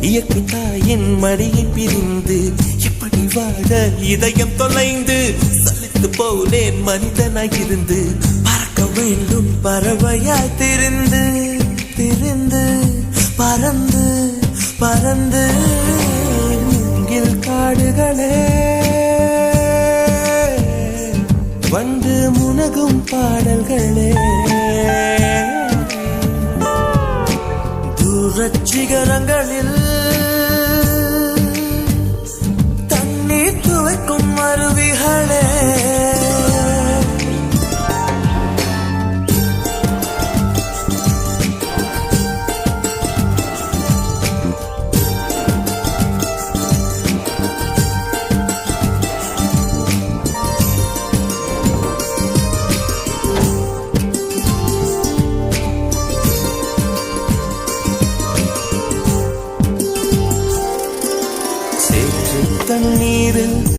இயற்கை தாயின் மடியை பிரிந்து இப்படி வாழ இதயம் தொலைந்து சலித்து போனேன் மனிதனாயிருந்து பறக்க வேண்டும் பறவையாய் திரிந்து திரிந்து பறந்து பறந்து மூங்கில் காடுகளே வந்து முனகும் பாடல்களே தூரச் சிகரங்களில் தண்ணீர் துவைக்கும் அருவிகளே தண்ணீரில்